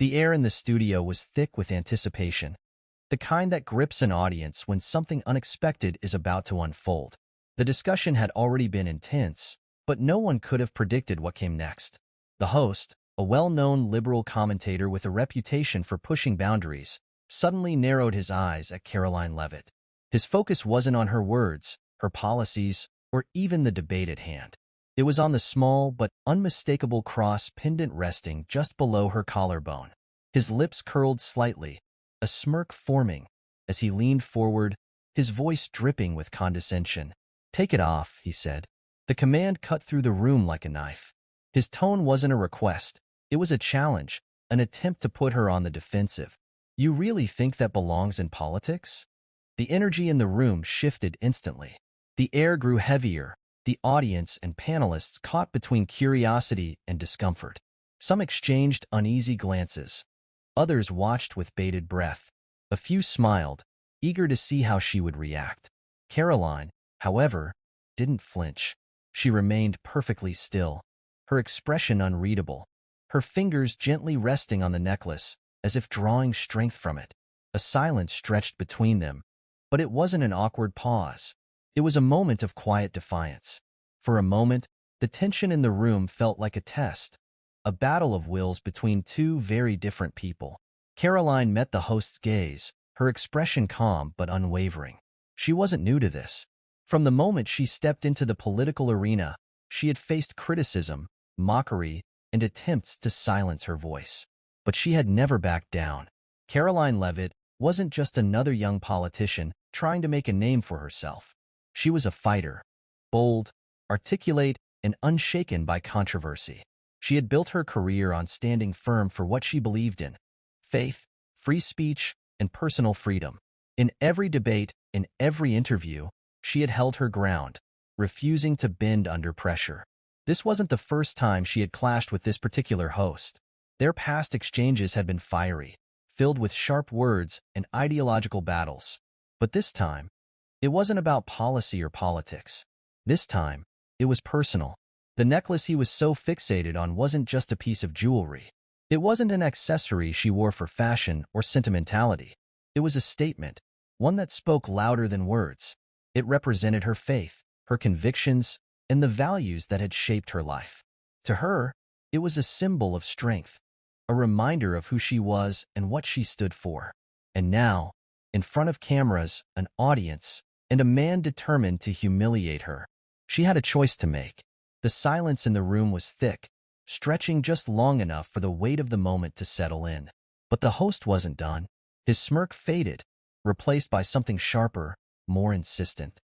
The air in the studio was thick with anticipation, the kind that grips an audience when something unexpected is about to unfold. The discussion had already been intense, but no one could have predicted what came next. The host, a well-known liberal commentator with a reputation for pushing boundaries, suddenly narrowed his eyes at Karoline Leavitt. His focus wasn't on her words, her policies, or even the debate at hand. It was on the small but unmistakable cross pendant resting just below her collarbone. His lips curled slightly, a smirk forming, as he leaned forward, his voice dripping with condescension. "Take it off," he said. The command cut through the room like a knife. His tone wasn't a request. It was a challenge, an attempt to put her on the defensive. "You really think that belongs in politics?" The energy in the room shifted instantly. The air grew heavier, the audience and panelists caught between curiosity and discomfort. Some exchanged uneasy glances. Others watched with bated breath. A few smiled, eager to see how she would react. Karoline, however, didn't flinch. She remained perfectly still, her expression unreadable, her fingers gently resting on the necklace, as if drawing strength from it. A silence stretched between them, but it wasn't an awkward pause. It was a moment of quiet defiance. For a moment, the tension in the room felt like a test, a battle of wills between two very different people. Karoline met the host's gaze, her expression calm but unwavering. She wasn't new to this. From the moment she stepped into the political arena, she had faced criticism, mockery, and attempts to silence her voice. But she had never backed down. Karoline Leavitt wasn't just another young politician trying to make a name for herself. She was a fighter, bold, articulate, and unshaken by controversy. She had built her career on standing firm for what she believed in: faith, free speech, and personal freedom. In every debate, in every interview, she had held her ground, refusing to bend under pressure. This wasn't the first time she had clashed with this particular host. Their past exchanges had been fiery, filled with sharp words and ideological battles. But this time, it wasn't about policy or politics. This time, it was personal. The necklace he was so fixated on wasn't just a piece of jewelry. It wasn't an accessory she wore for fashion or sentimentality. It was a statement, one that spoke louder than words. It represented her faith, her convictions, and the values that had shaped her life. To her, it was a symbol of strength, a reminder of who she was and what she stood for. And now, in front of cameras, an audience, and a man determined to humiliate her, she had a choice to make. The silence in the room was thick, stretching just long enough for the weight of the moment to settle in. But the host wasn't done. His smirk faded, replaced by something sharper, more insistent.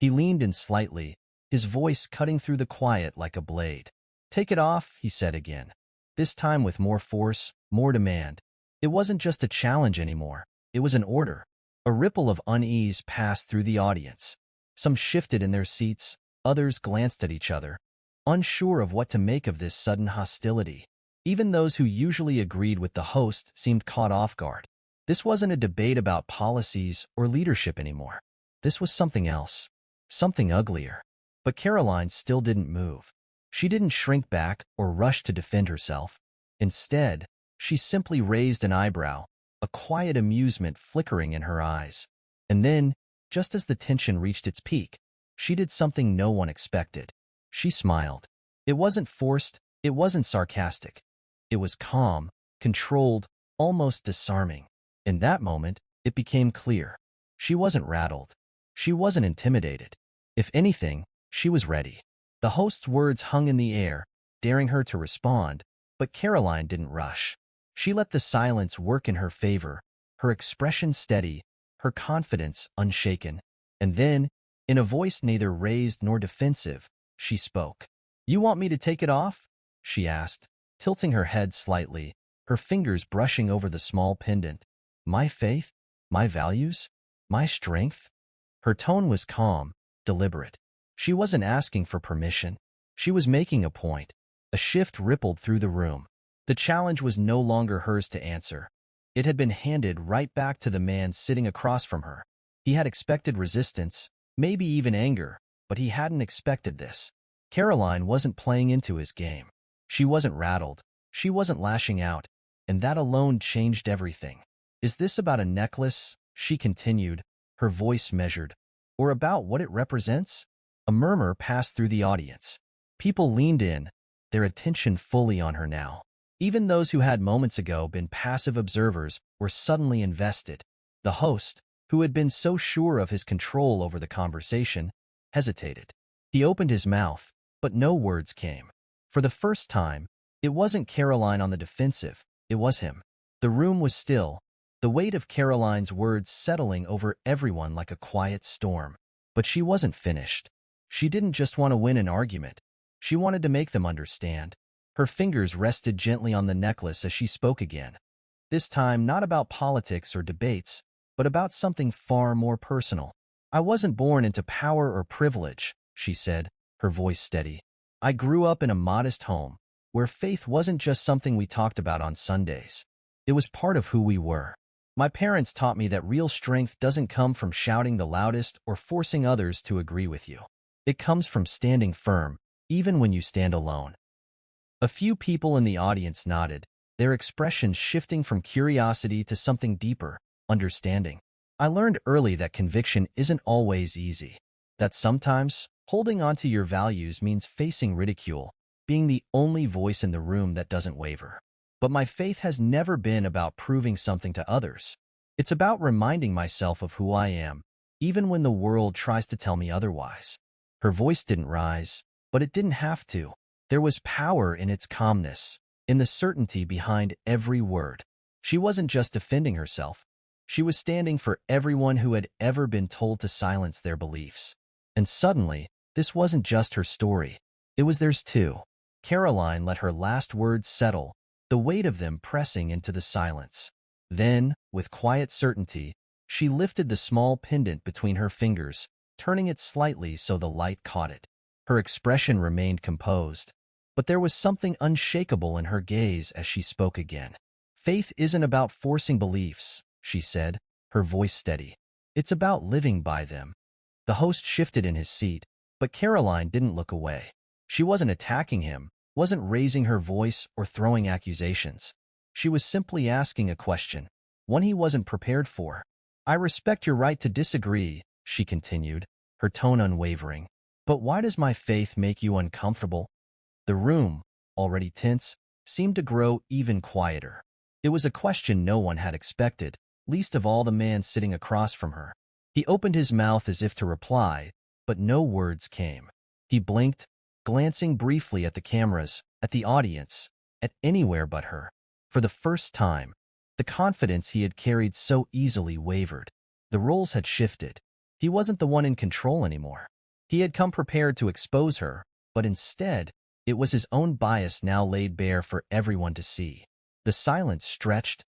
He leaned in slightly, his voice cutting through the quiet like a blade. "Take it off," he said again, this time with more force, more demand. It wasn't just a challenge anymore. It was an order. A ripple of unease passed through the audience. Some shifted in their seats, others glanced at each other, unsure of what to make of this sudden hostility. Even those who usually agreed with the host seemed caught off guard. This wasn't a debate about policies or leadership anymore. This was something else, something uglier. But Karoline still didn't move. She didn't shrink back or rush to defend herself. Instead, she simply raised an eyebrow, a quiet amusement flickering in her eyes. And then, just as the tension reached its peak, she did something no one expected. She smiled. It wasn't forced, it wasn't sarcastic. It was calm, controlled, almost disarming. In that moment, it became clear. She wasn't rattled. She wasn't intimidated. If anything, she was ready. The host's words hung in the air, daring her to respond, but Karoline didn't rush. She let the silence work in her favor, her expression steady, her confidence unshaken. And then, in a voice neither raised nor defensive, she spoke. "You want me to take it off?" she asked, tilting her head slightly, her fingers brushing over the small pendant. "My faith? My values? My strength?" Her tone was calm, deliberate. She wasn't asking for permission. She was making a point. A shift rippled through the room. The challenge was no longer hers to answer. It had been handed right back to the man sitting across from her. He had expected resistance, maybe even anger, but he hadn't expected this. Karoline wasn't playing into his game. She wasn't rattled. She wasn't lashing out. and that alone changed everything. Is this about a necklace? She continued, her voice measured. Or about what it represents? A murmur passed through the audience. People leaned in, their attention fully on her now. Even those who had moments ago been passive observers were suddenly invested. The host, who had been so sure of his control over the conversation, hesitated. He opened his mouth, but no words came. For the first time, it wasn't Karoline on the defensive, it was him. The room was still, the weight of Karoline's words settling over everyone like a quiet storm. But she wasn't finished. She didn't just want to win an argument. She wanted to make them understand. Her fingers rested gently on the necklace as she spoke again. This time, not about politics or debates, but about something far more personal. I wasn't born into power or privilege, she said, her voice steady. I grew up in a modest home, where faith wasn't just something we talked about on Sundays. It was part of who we were. My parents taught me that real strength doesn't come from shouting the loudest or forcing others to agree with you. It comes from standing firm, even when you stand alone. A few people in the audience nodded, their expressions shifting from curiosity to something deeper, understanding. I learned early that conviction isn't always easy. That sometimes, holding on to your values means facing ridicule, being the only voice in the room that doesn't waver. But my faith has never been about proving something to others. It's about reminding myself of who I am, even when the world tries to tell me otherwise. Her voice didn't rise, but it didn't have to. There was power in its calmness, in the certainty behind every word. She wasn't just defending herself. She was standing for everyone who had ever been told to silence their beliefs. And suddenly, this wasn't just her story. It was theirs too. Karoline let her last words settle, the weight of them pressing into the silence. Then, with quiet certainty, she lifted the small pendant between her fingers, turning it slightly so the light caught it. Her expression remained composed, but there was something unshakable in her gaze as she spoke again. Faith isn't about forcing beliefs, she said, her voice steady. It's about living by them. The host shifted in his seat, but Karoline didn't look away. She wasn't attacking him, wasn't raising her voice or throwing accusations. She was simply asking a question, one he wasn't prepared for. I respect your right to disagree, she continued, her tone unwavering. But why does my faith make you uncomfortable? The room, already tense, seemed to grow even quieter. It was a question no one had expected, least of all the man sitting across from her. He opened his mouth as if to reply, but no words came. He blinked, glancing briefly at the cameras, at the audience, at anywhere but her. For the first time, the confidence he had carried so easily wavered. The roles had shifted. He wasn't the one in control anymore. He had come prepared to expose her, but instead, it was his own bias now laid bare for everyone to see. The silence stretched,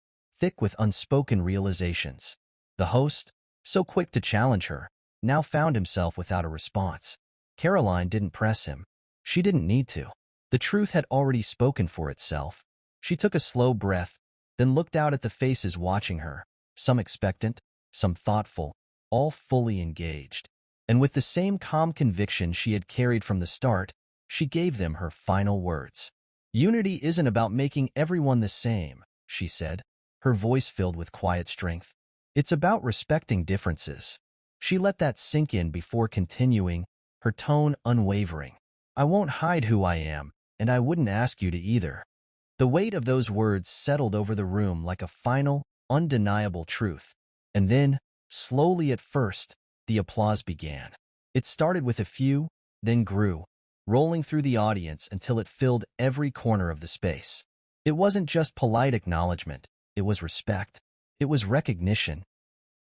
thick with unspoken realizations. The host, so quick to challenge her, now found himself without a response. Karoline didn't press him. She didn't need to. The truth had already spoken for itself. She took a slow breath, then looked out at the faces watching her, some expectant, some thoughtful, all fully engaged. And with the same calm conviction she had carried from the start, she gave them her final words. Unity isn't about making everyone the same, she said, her voice filled with quiet strength. It's about respecting differences. She let that sink in before continuing, her tone unwavering. I won't hide who I am, and I wouldn't ask you to either. The weight of those words settled over the room like a final, undeniable truth. And then, slowly at first, the applause began. It started with a few, then grew, rolling through the audience until it filled every corner of the space. It wasn't just polite acknowledgement, it was respect. It was recognition.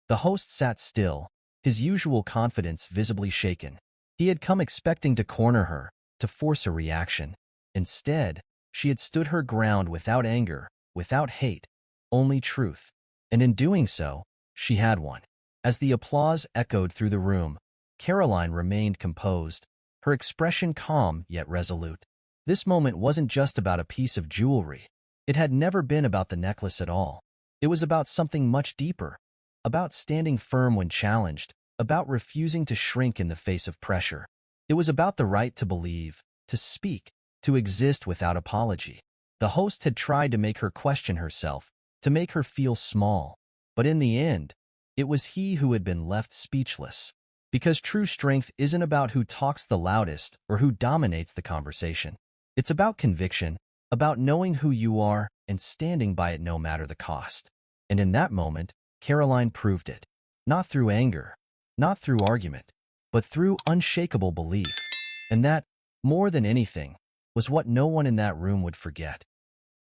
The host sat still, his usual confidence visibly shaken. He had come expecting to corner her, to force a reaction. Instead, she had stood her ground without anger, without hate, only truth. And in doing so, she had won. As the applause echoed through the room, Karoline remained composed, her expression calm yet resolute. This moment wasn't just about a piece of jewelry. It had never been about the necklace at all. It was about something much deeper, about standing firm when challenged, about refusing to shrink in the face of pressure. It was about the right to believe, to speak, to exist without apology. The host had tried to make her question herself, to make her feel small. But in the end, it was he who had been left speechless. Because true strength isn't about who talks the loudest or who dominates the conversation. It's about conviction, about knowing who you are and standing by it no matter the cost. And in that moment, Karoline proved it. Not through anger, not through argument, but through unshakable belief. And that, more than anything, was what no one in that room would forget.